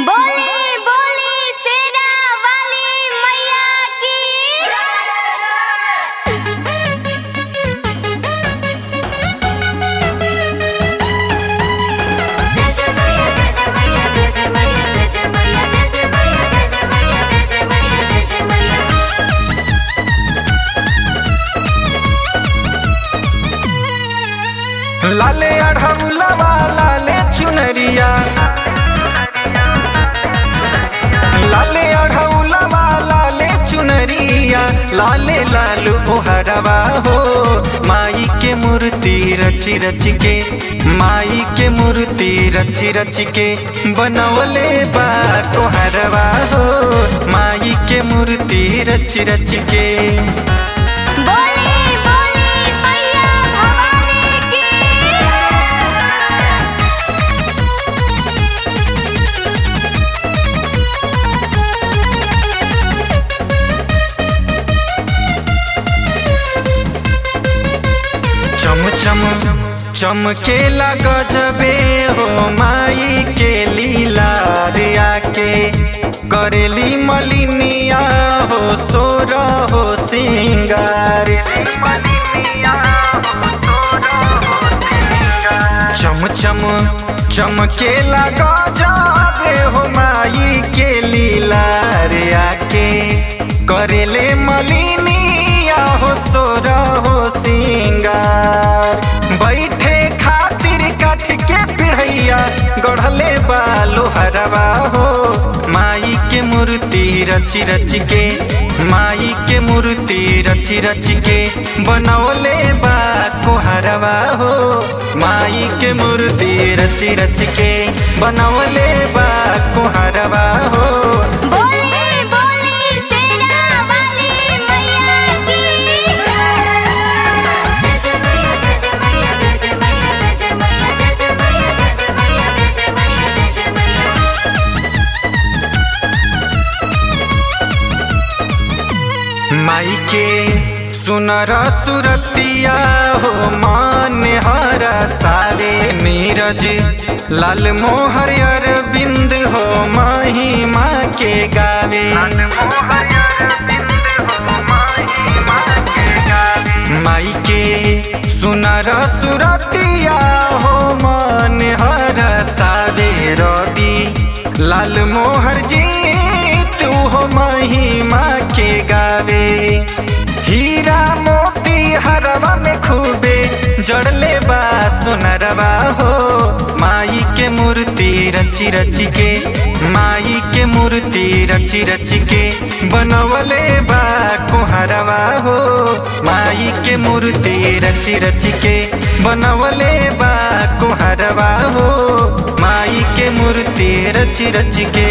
बोली बोली सेना वाली मैया की। लाले अढ़ौलवा लाले चुनरिया, लाले अढ़ौलवा लाले चुनरिया, लाले लालू ओहरवा हो। माई के मूर्ति रच रच के, माई के मूर्ति रच रच के बनवले बा कोहरवा हो। माई के मूर्ति रच रच के बोली बोली मैया भवानी की। चम चम चमकेला गजबे हो माई के लीला रिया के। करेली मलिनिया हो सोर हो सिंगार, चम चम चमकेला गजबे हो माई के लीला रिया के। करेले मलिनिया हो सोर हो सिंगार। बैठे खातिर काठ के पिढ़ैया गढ़ले बालो हरवा हो। माई के मूर्ति रच रच के, माई के मूर्ति रच रच के बनौले बा कोहरवा हो। माई के मूर्ति रच रच के बनौले बा कोहरवा हो। बोली बोली सेना वाली मैया की। माई के सुनर सुरतिया हो मान हरा सारे नीरज। लाल मोहर अरविंद हो माही माँ के गावे। माई के सुनर सुरतिया हो मान हरा सारे रवि। लाल मोहर जी तू हो महिमा के गावे। हीरा मोती हरवा में खूबे जड़ले बा सोनरवा हो। माई के मूर्ति रच रच के, माई के मूर्ति रच रच के बनवले बा कोहरवा हो। माई के मूर्ति रच रच के बनवले बा कोहरवा हो। माई के मूर्ति रच रच के।